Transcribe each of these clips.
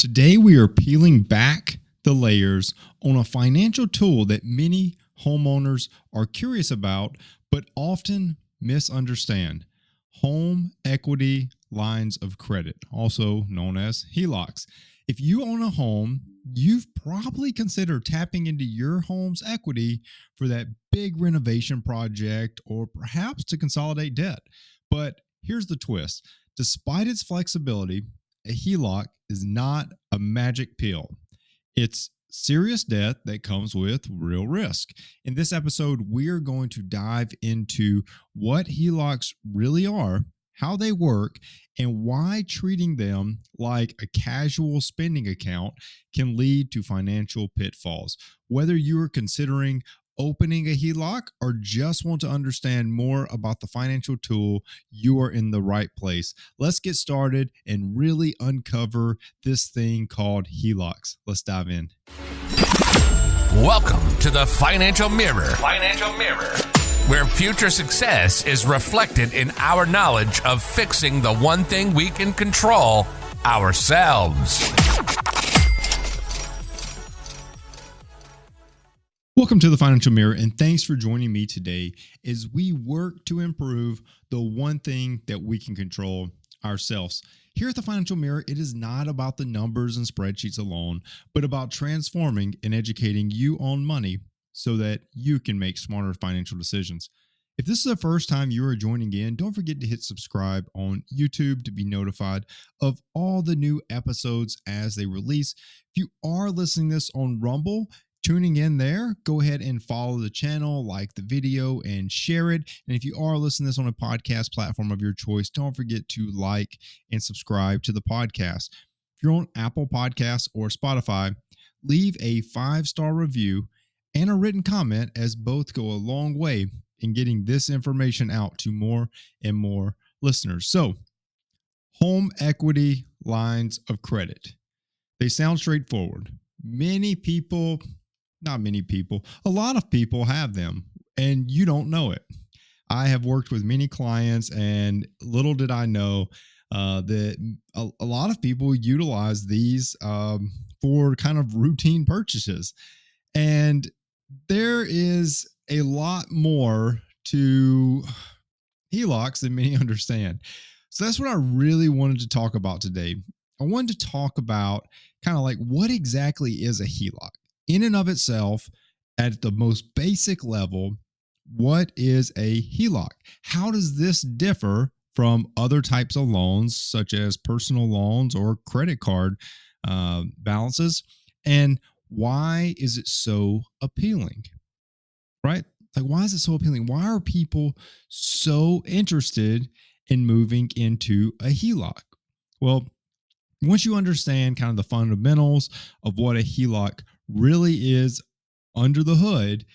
Today, we are peeling back the layers on a financial tool that many homeowners are curious about, but often misunderstand: home equity lines of credit, also known as HELOCs. If you own a home, you've probably considered tapping into your home's equity for that big renovation project or perhaps to consolidate debt. But here's the twist: despite its flexibility, a HELOC is not a magic pill. It's serious debt that comes with real risk. In this episode, we're going to dive into what HELOCs really are, how they work, and why treating them like a casual spending account can lead to financial pitfalls. Whether you are considering opening a HELOC or just want to understand more about the financial tool, you are in the right place. Let's get started and really uncover this thing called HELOCs. Let's dive in. Welcome to the Financial Mirror. Where future success is reflected in our knowledge of fixing the one thing we can control: ourselves. Welcome to the Financial Mirror, and thanks for joining me today as we work to improve the one thing that we can control: ourselves. Here at the Financial Mirror, it is not about the numbers and spreadsheets alone, but about transforming and educating you on money so that you can make smarter financial decisions. If this is the first time you are joining in, don't forget to hit subscribe on YouTube to be notified of all the new episodes as they release. If you are listening to this on Rumble, tuning in there, go ahead and follow the channel, like the video, and share it. And if you are listening to this on a podcast platform of your choice, don't forget to like and subscribe to the podcast. If you're on Apple Podcasts or Spotify, leave a 5-star review and a written comment, as both go a long way in getting this information out to more and more listeners. So, home equity lines of credit. They sound straightforward. A lot of people have them, and you don't know it. I have worked with many clients, and little did I know that a lot of people utilize these for kind of routine purchases. And there is a lot more to HELOCs than many understand. So that's what I really wanted to talk about today. I wanted to talk about kind of like what exactly is a HELOC. In and of itself, at the most basic level, what is a HELOC? How does this differ from other types of loans, such as personal loans or credit card balances? And why is it so appealing? Right? Like, why is it so appealing? Why are people so interested in moving into a HELOC? Well, once you understand kind of the fundamentals of what a HELOC really is under the hood,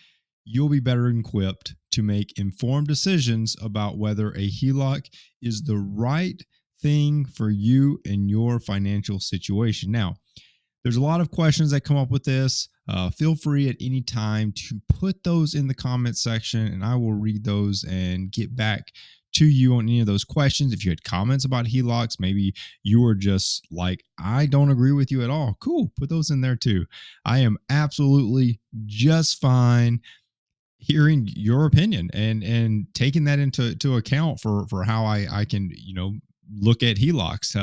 you'll be better equipped to make informed decisions about whether a HELOC is the right thing for you and your financial situation. Now, there's a lot of questions that come up with this. Feel free at any time to put those in the comment section, and I will read those and get back to you on any of those questions. If you had comments about HELOCs, maybe you were just like, I don't agree with you at all. Cool. Put those in there too. I am absolutely just fine hearing your opinion and taking that into account for how I can, look at HELOCs.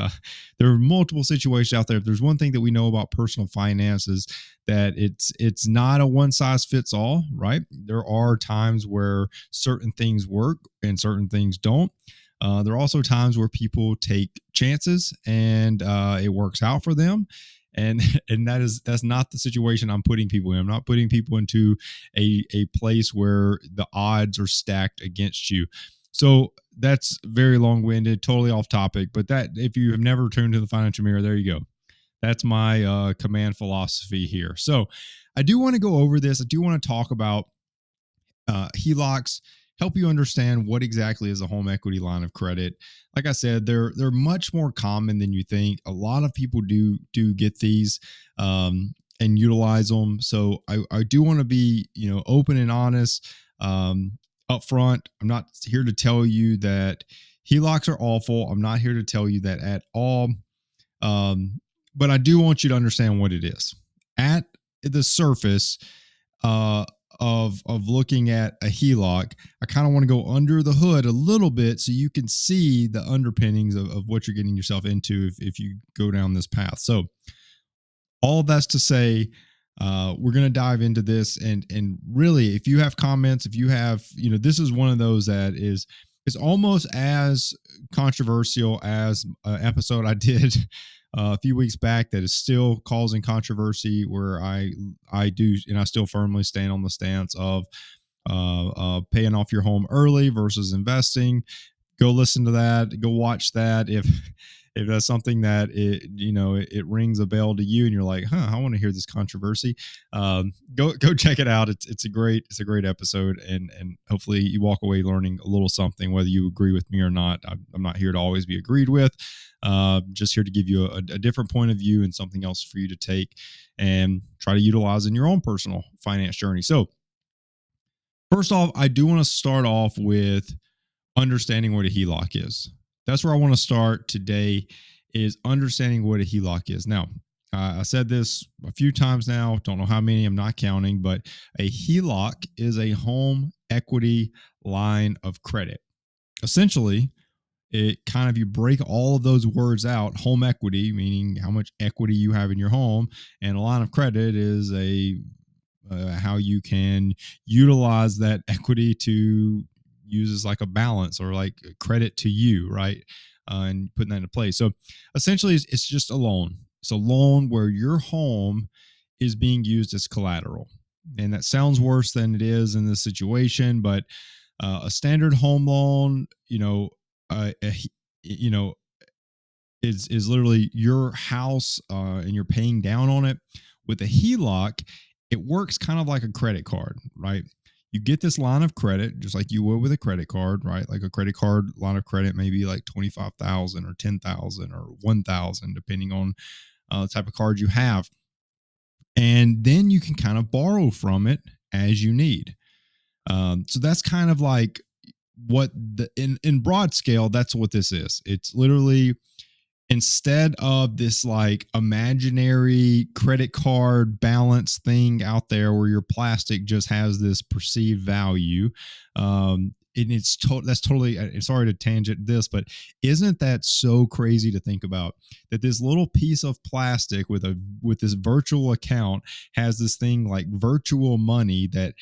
There are multiple situations out there. If there's one thing that we know about personal finance is that it's not a one size fits all, right? There are times where certain things work and certain things don't. There are also times where people take chances and it works out for them. And that's not the situation I'm putting people in. I'm not putting people into a place where the odds are stacked against you. So that's very long-winded, totally off topic. But that, if you have never tuned to the Financial Mirror, there you go. That's my command philosophy here. So I do want to go over this. I do want to talk about HELOCs, help you understand what exactly is a home equity line of credit. Like I said, they're much more common than you think. A lot of people do get these and utilize them. So I do want to be open and honest up front. I'm not here to tell you that HELOCs are awful. I'm not here to tell you that at all. but I do want you to understand what it is. At the surface of looking at a HELOC, I kind of want to go under the hood a little bit so you can see the underpinnings of what you're getting yourself into if you go down this path. So all that's to say, we're going to dive into this, and really, if you have comments, if you have, this is one of those that is almost as controversial as an episode I did a few weeks back that is still causing controversy, where I do, and I still firmly stand on the stance of paying off your home early versus investing. Go listen to that. Go watch that. If that's something that it rings a bell to you and you're like, I want to hear this controversy, go check it out. It's a great episode, and hopefully you walk away learning a little something, whether you agree with me or not. I'm not here to always be agreed with. Just here to give you a different point of view and something else for you to take and try to utilize in your own personal finance journey. So first off, I do want to start off with understanding what a HELOC is. That's where I want to start today, is understanding what a HELOC is. Now, I said this a few times now, don't know how many, I'm not counting, but a HELOC is a home equity line of credit. Essentially, it kind of, you break all of those words out, home equity, meaning how much equity you have in your home, and a line of credit is how you can utilize that equity to use as like a balance or like credit to you, right? And putting that into place. So essentially, it's just a loan. It's a loan where your home is being used as collateral. And that sounds worse than it is in this situation, but a standard home loan, is literally your house, and you're paying down on it. With a HELOC, it works kind of like a credit card, right? You get this line of credit just like you would with a credit card, right? Like a credit card line of credit, maybe like $25,000 or $10,000 or $1,000, depending on the type of card you have. And then you can kind of borrow from it as you need. So that's kind of like what in broad scale, that's what this is. It's literally, instead of this like imaginary credit card balance thing out there where your plastic just has this perceived value, and that's totally, sorry to tangent this, but isn't that so crazy to think about, that this little piece of plastic with this virtual account has this thing like virtual money that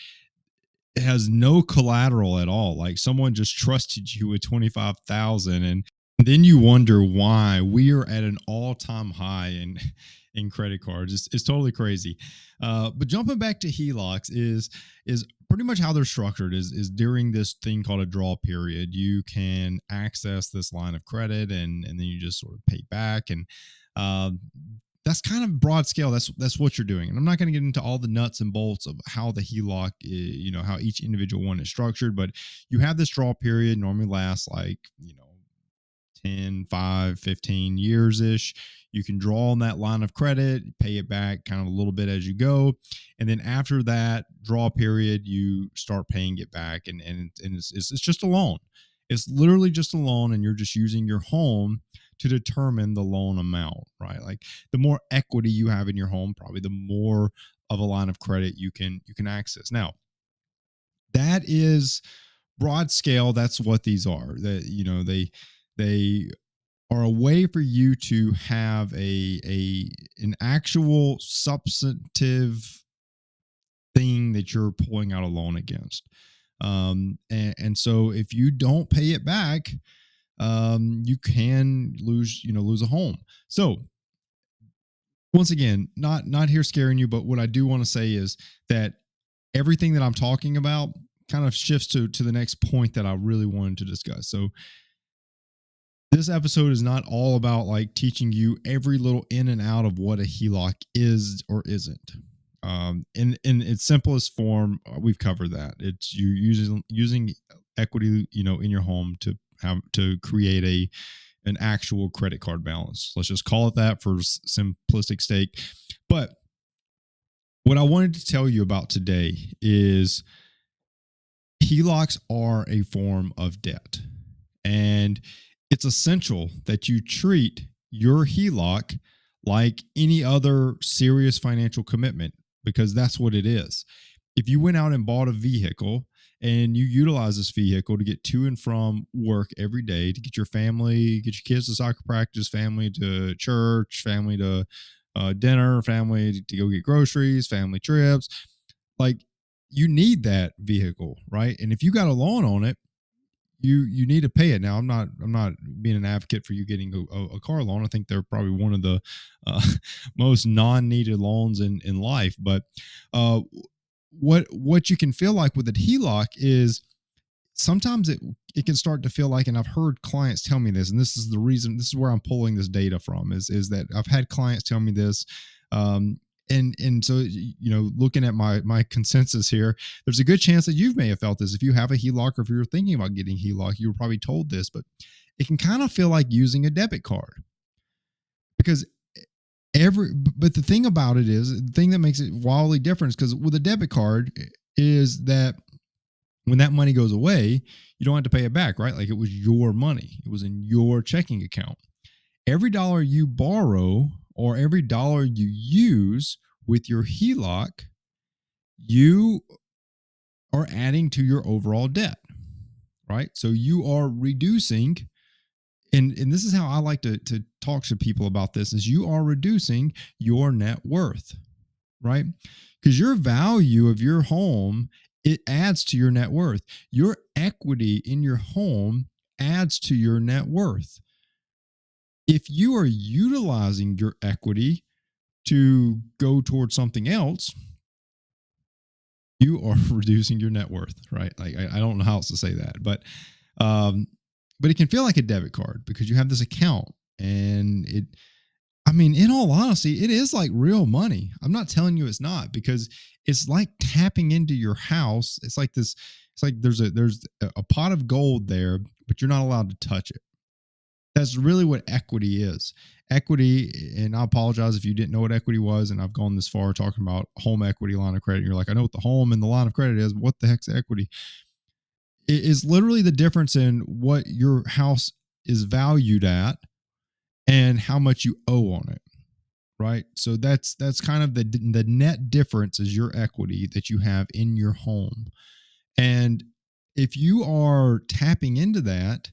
has no collateral at all? Like someone just trusted you with 25,000, and then you wonder why we are at an all-time high in credit cards. It's totally crazy. But jumping back to HELOCs is pretty much how they're structured. Is during this thing called a draw period, you can access this line of credit, and then you just sort of pay back. And that's kind of broad scale. That's what you're doing. And I'm not going to get into all the nuts and bolts of how the HELOC, how each individual one is structured, but you have this draw period, normally lasts like, 10, 5, 15 years ish. You can draw on that line of credit, pay it back kind of a little bit as you go. And then after that draw period, you start paying it back. And it's just a loan. It's literally just a loan. And you're just using your home to determine the loan amount, right? Like the more equity you have in your home, probably the more of a line of credit you can access. Now, that is broad scale. That's what these are. That, they are a way for you to have an actual substantive thing that you're pulling out a loan against. And so if you don't pay it back, you can lose a home. So once again, not here scaring you, but what I do want to say is that everything that I'm talking about kind of shifts to the next point that I really wanted to discuss. So this episode is not all about like teaching you every little in and out of what a HELOC is or isn't. In its simplest form, we've covered that. It's you using equity, in your home to create an actual credit card balance. Let's just call it that for simplistic sake. But what I wanted to tell you about today is HELOCs are a form of debt, and it's essential that you treat your HELOC like any other serious financial commitment, because that's what it is. If you went out and bought a vehicle and you utilize this vehicle to get to and from work every day, to get your family, get your kids to soccer practice, family to church, family to dinner, family to go get groceries, family trips, like you need that vehicle, right? And if you got a loan on it, you need to pay it. Now, I'm not being an advocate for you getting a car loan. I think they're probably one of the uh, most non-needed loans in life. But uh, what you can feel like with a HELOC is sometimes it can start to feel like, and I've heard clients tell me this, and this is the reason, this is where I'm pulling this data from, is that I've had clients tell me this. And so, looking at my consensus here, there's a good chance that you may have felt this. If you have a HELOC, or if you're thinking about getting HELOC, you were probably told this, but it can kind of feel like using a debit card, because but the thing about it is, the thing that makes it wildly different, because with a debit card is that when that money goes away, you don't have to pay it back, right? Like it was your money. It was in your checking account. Every dollar you borrow or every dollar you use with your HELOC, you are adding to your overall debt, right? So you are reducing, and this is how I like to talk to people about this, is you are reducing your net worth, right? Because your value of your home, it adds to your net worth. Your equity in your home adds to your net worth. If you are utilizing your equity to go towards something else, you are reducing your net worth, right? Like I don't know how else to say that, but it can feel like a debit card because you have this account, and in all honesty, it is like real money. I'm not telling you it's not, because it's like tapping into your house. It's like this. It's like there's a pot of gold there, but you're not allowed to touch it. That's really what equity is. Equity, and I apologize if you didn't know what equity was, and I've gone this far talking about home equity, line of credit. You're like, I know what the home and the line of credit is, but what the heck's equity? It is literally the difference in what your house is valued at and how much you owe on it, right? So that's kind of the net difference is your equity that you have in your home. And if you are tapping into that,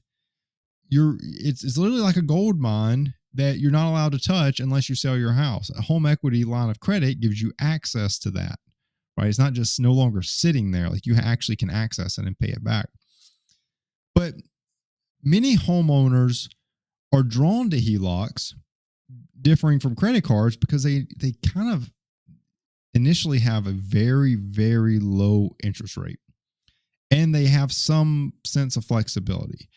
it's literally like a gold mine that you're not allowed to touch unless you sell your house. A home equity line of credit gives you access to that, right? It's not just no longer sitting there. Like you actually can access it and pay it back. But many homeowners are drawn to HELOCs, differing from credit cards, because they kind of initially have a very, very low interest rate, and they have some sense of flexibility.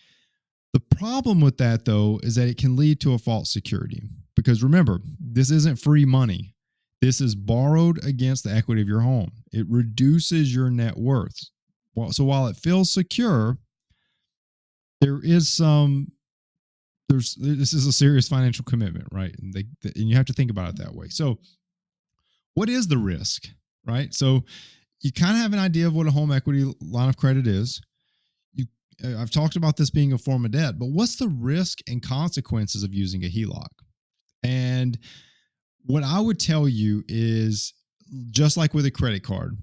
The problem with that, though, is that it can lead to a false security, because remember, this isn't free money. This is borrowed against the equity of your home. It reduces your net worth. So while it feels secure, this is a serious financial commitment, right? And you have to think about it that way. So what is the risk, right? So you kind of have an idea of what a home equity line of credit is. I've talked about this being a form of debt, but what's the risk and consequences of using a HELOC? And what I would tell you is, just like with a credit card,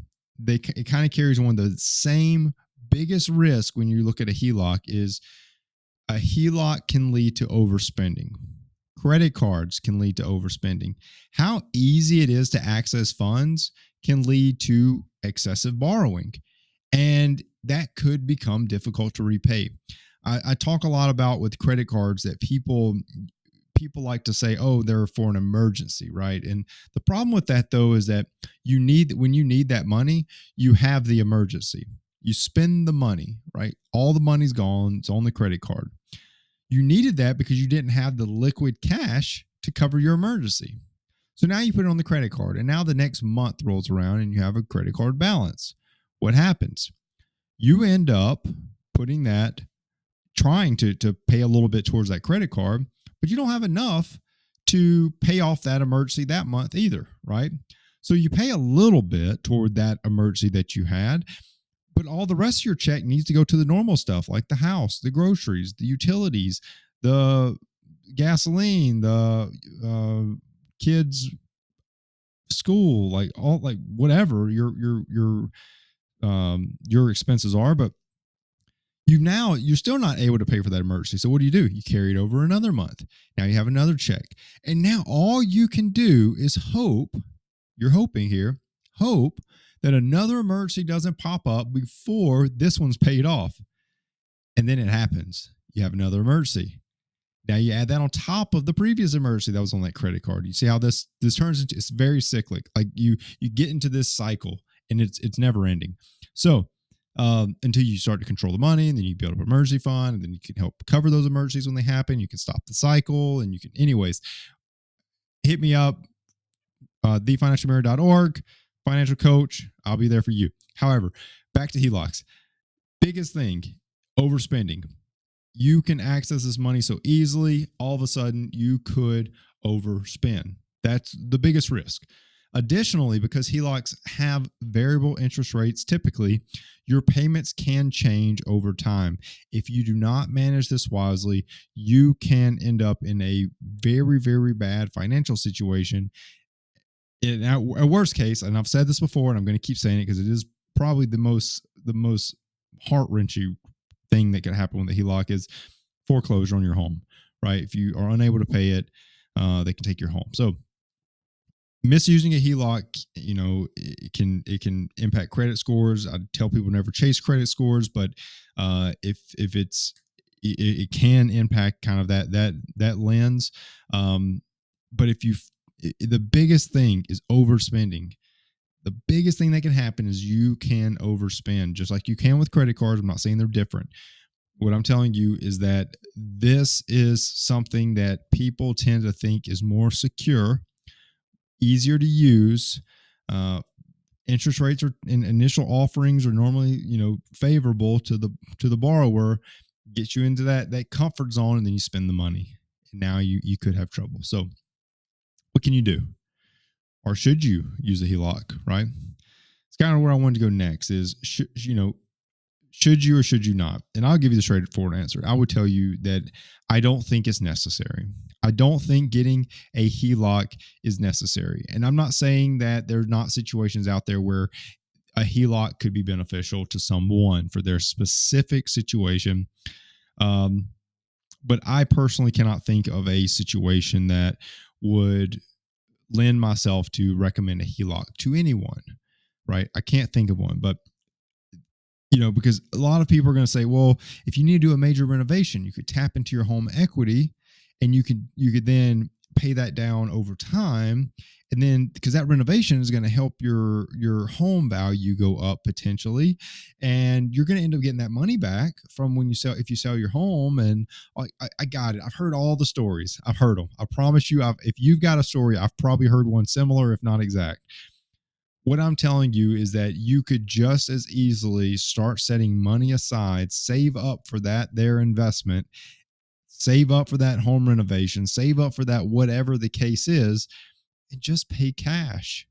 it kind of carries one of the same biggest risk when you look at a HELOC. Is a HELOC can lead to overspending. Credit cards can lead to overspending. How easy it is to access funds can lead to excessive borrowing, and that could become difficult to repay. I talk a lot about with credit cards that people like to say, oh, they're for an emergency, right? And the problem with that, though, is that when you need that money, you have the emergency. You spend the money, right? All the money's gone. It's on the credit card. You needed that because you didn't have the liquid cash to cover your emergency. So now you put it on the credit card, and now the next month rolls around and you have a credit card balance. What happens? You end up trying to pay a little bit towards that credit card, but you don't have enough to pay off that emergency that month either, right? So you pay a little bit toward that emergency that you had, but all the rest of your check needs to go to the normal stuff like the house, the groceries, the utilities, the gasoline, the kids' school, like all like whatever your expenses are, but you're still not able to pay for that emergency. So what do? You carry it over another month. Now you have another check. And now all you can do is hope, you're hoping here, hope that another emergency doesn't pop up before this one's paid off. And then it happens. You have another emergency. Now you add that on top of the previous emergency that was on that credit card. You see how this turns into, it's very cyclic. Like you get into this cycle and it's never ending. So until you start to control the money, and then you build up an emergency fund, and then you can help cover those emergencies when they happen. You can stop the cycle, and you can, anyways, hit me up, thefinancialmirror.org, financial coach. I'll be there for you. However, back to HELOCs. Biggest thing, overspending. You can access this money so easily, all of a sudden you could overspend. That's the biggest risk. Additionally, because HELOCs have variable interest rates, typically, your payments can change over time. If you do not manage this wisely, you can end up in a very, very bad financial situation. In a worst case, and I've said this before, and I'm going to keep saying it because it is probably the most heart-wrenching thing that can happen with the HELOC is foreclosure on your home, right? If you are unable to pay it, they can take your home. So misusing a HELOC, it can impact credit scores. I tell people never chase credit scores, but if it can impact kind of that lens. But the biggest thing is overspending. The biggest thing that can happen is you can overspend, just like you can with credit cards. I'm not saying they're different. What I'm telling you is that this is something that people tend to think is more secure, easier to use. Interest rates are in initial offerings are normally, favorable to the borrower, get you into that comfort zone, and then you spend the money. And now you could have trouble. So what can you do? Or should you use a HELOC, right? It's kind of where I wanted to go next is, should you or should you not? And I'll give you the straightforward answer. I would tell you that I don't think it's necessary. I don't think getting a HELOC is necessary. And I'm not saying that there's not situations out there where a HELOC could be beneficial to someone for their specific situation. But I personally cannot think of a situation that would lend myself to recommend a HELOC to anyone, right? I can't think of one, but because a lot of people are going to say, well, if you need to do a major renovation, you could tap into your home equity and you could then pay that down over time. And then because that renovation is going to help your home value go up potentially. And you're going to end up getting that money back from if you sell your home. And I got it. I've heard all the stories. I've heard them. I promise you, if you've got a story, I've probably heard one similar, if not exact. What I'm telling you is that you could just as easily start setting money aside, save up for their investment, save up for that home renovation, save up for that whatever the case is, and just pay cash.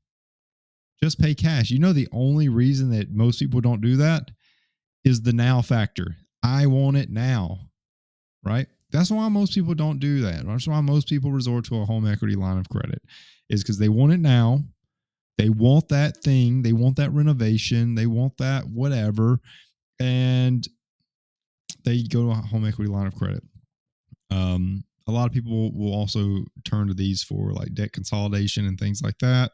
Just pay cash. The only reason that most people don't do that is the now factor. I want it now, right? That's why most people don't do that. That's why most people resort to a home equity line of credit, is because they want it now. They want that thing. They want that renovation. They want that whatever. And they go to a home equity line of credit. A lot of people will also turn to these for like debt consolidation and things like that.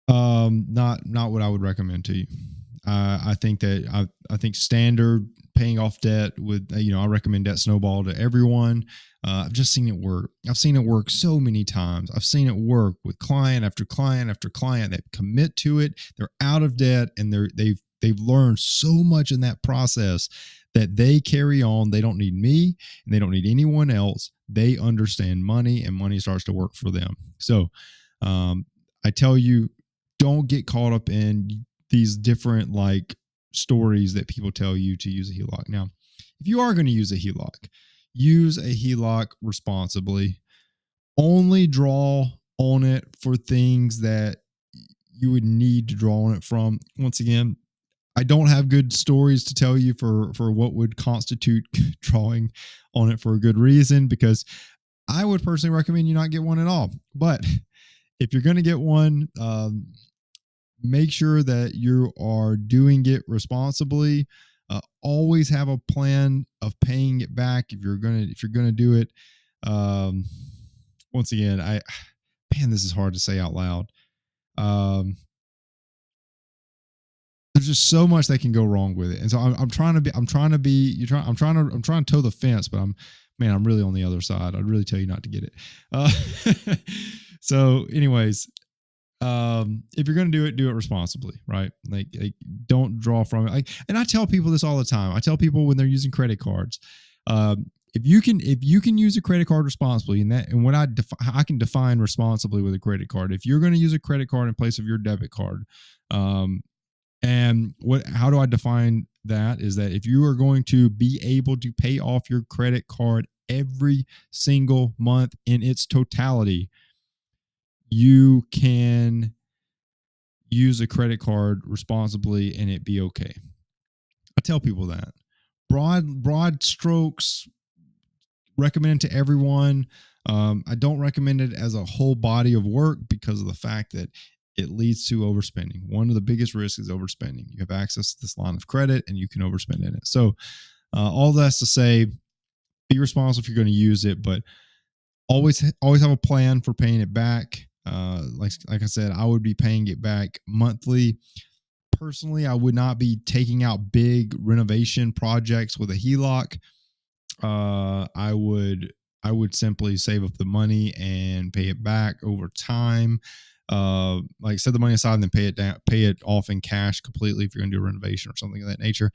Not what I would recommend to you. I think that I think standard paying off debt with, I recommend that Snowball to everyone. I've just seen it work. I've seen it work so many times. I've seen it work with client after client after client that commit to it. They're out of debt and they've learned so much in that process that they carry on. They don't need me and they don't need anyone else. They understand money and money starts to work for them. So I tell you, don't get caught up in these different stories that people tell you to use a HELOC. Now, if you are going to use a HELOC responsibly. Only draw on it for things that you would need to draw on it from. Once again, I don't have good stories to tell you for what would constitute drawing on it for a good reason, because I would personally recommend you not get one at all. But if you're going to get one, make sure that you are doing it responsibly. Always have a plan of paying it back if you're gonna do it. Once again, this is hard to say out loud. There's just so much that can go wrong with it, and so I'm trying to toe the fence, but I'm really on the other side. I'd really tell you not to get it. So, anyways. If you're going to do it responsibly, right? Like don't draw from it. And I tell people this all the time. I tell people when they're using credit cards, if you can use a credit card responsibly, and what I can define responsibly with a credit card. If you're going to use a credit card in place of your debit card, how do I define that? Is that if you are going to be able to pay off your credit card every single month in its totality, you can use a credit card responsibly and it be okay. I tell people that. Broad strokes, recommend to everyone. I don't recommend it as a whole body of work because of the fact that it leads to overspending. One of the biggest risks is overspending. You have access to this line of credit and you can overspend in it. So all that's to say, be responsible if you're going to use it, but always have a plan for paying it back. Like I said, I would be paying it back monthly. Personally, I would not be taking out big renovation projects with a HELOC. I would simply save up the money and pay it back over time. Like set the money aside and then pay it off in cash completely if you're going to do a renovation or something of that nature.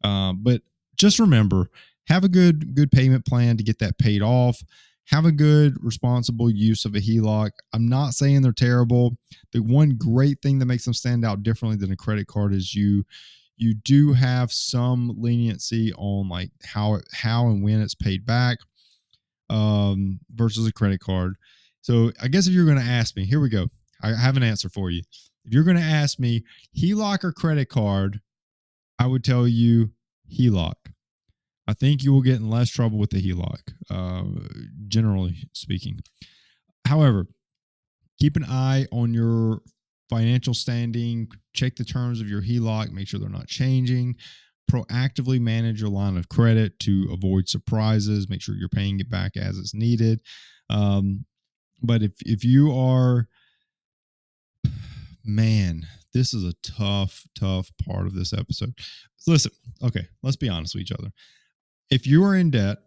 But just remember, have a good payment plan to get that paid off. Have a good, responsible use of a HELOC. I'm not saying they're terrible. The one great thing that makes them stand out differently than a credit card is you do have some leniency on like how and when it's paid back versus a credit card. So I guess if you're going to ask me, here we go. I have an answer for you. If you're going to ask me HELOC or credit card, I would tell you HELOC. I think you will get in less trouble with the HELOC, generally speaking. However, keep an eye on your financial standing. Check the terms of your HELOC. Make sure they're not changing. Proactively manage your line of credit to avoid surprises. Make sure you're paying it back as it's needed. But if you are, man, this is a tough part of this episode. Listen, okay, let's be honest with each other. If you are in debt,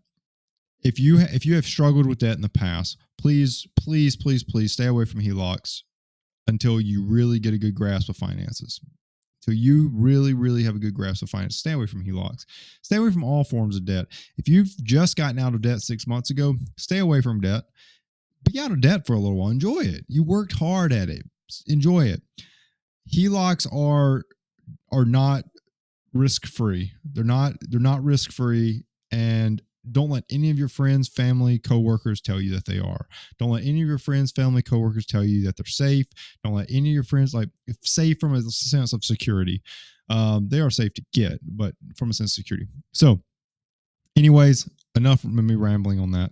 if you have struggled with debt in the past, please stay away from HELOCs until you really get a good grasp of finances. Until you really have a good grasp of finance, stay away from HELOCs. Stay away from all forms of debt. If you've just gotten out of debt 6 months ago, stay away from debt. Be out of debt for a little while. Enjoy it. You worked hard at it. Enjoy it. HELOCs are not risk-free. They're not risk-free. And don't let any of your friends, family, coworkers tell you that they are. Don't let any of your friends, family, coworkers tell you that they're safe. Don't let any of your friends safe from a sense of security. They are safe to get, but from a sense of security. So, anyways, enough of me rambling on that.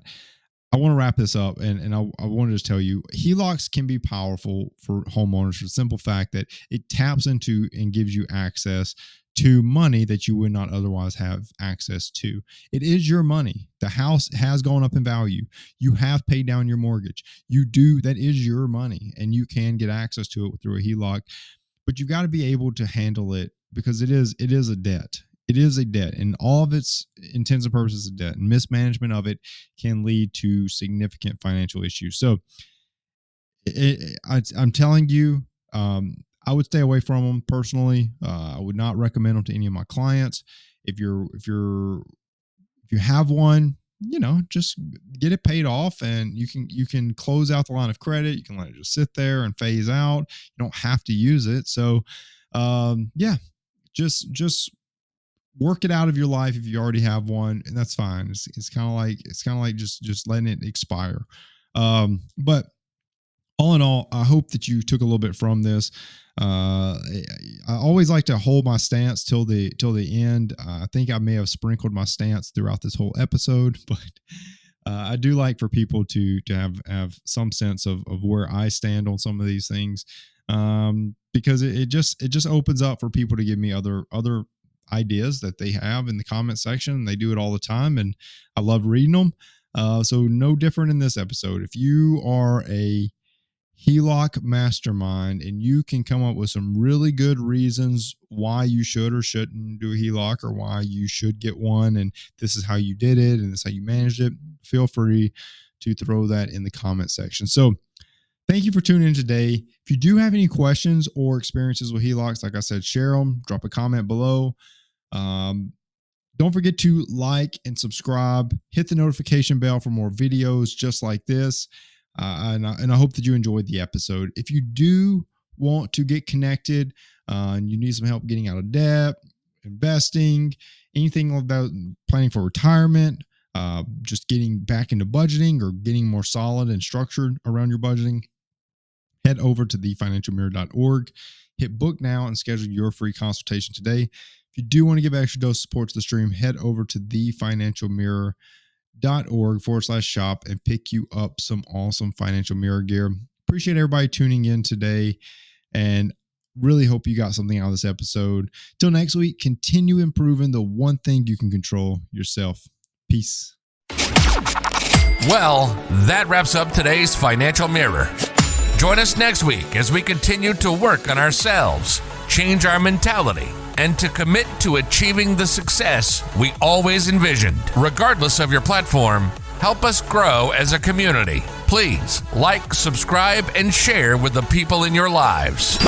I want to wrap this up, and I want to just tell you, HELOCs can be powerful for homeowners for the simple fact that it taps into and gives you access to money that you would not otherwise have access to. It is your money. The house has gone up in value. You have paid down your mortgage. That is your money, and you can get access to it through a HELOC, but you've got to be able to handle it because it is a debt. It is a debt, and all of its intents and purposes is a debt, and mismanagement of it can lead to significant financial issues. So I'm telling you, I would stay away from them personally. I would not recommend them to any of my clients. If you have one, just get it paid off, and you can close out the line of credit. You can let it just sit there and phase out. You don't have to use it. So, just work it out of your life if you already have one, and that's fine. It's kind of like just letting it expire. But all in all, I hope that you took a little bit from this. I always like to hold my stance till the end. I think I may have sprinkled my stance throughout this whole episode, but I do like for people to have some sense of where I stand on some of these things, because it just opens up for people to give me other ideas that they have in the comment section. They do it all the time, and I love reading them. So no different in this episode. If you are a HELOC mastermind and you can come up with some really good reasons why you should or shouldn't do a HELOC, or why you should get one, and this is how you did it and this is how you managed it, feel free to throw that in the comment section. So thank you for tuning in today. If you do have any questions or experiences with HELOCs, like I said, share them, drop a comment below. Don't forget to like and subscribe, hit the notification bell for more videos just like this. And I hope that you enjoyed the episode. If you do want to get connected and you need some help getting out of debt, investing, anything about planning for retirement, just getting back into budgeting or getting more solid and structured around your budgeting, head over to thefinancialmirror.org, hit book now, and schedule your free consultation today. If you do want to give extra dose of support to the stream, head over to thefinancialmirror.org/shop and pick you up some awesome Financial Mirror gear. Appreciate everybody tuning in today, and really hope you got something out of this episode. Till next week, continue improving the one thing you can control, yourself. Peace. Well, that wraps up today's Financial Mirror. Join us next week as we continue to work on ourselves, change our mentality, and to commit to achieving the success we always envisioned. Regardless of your platform, help us grow as a community. Please like, subscribe, and share with the people in your lives.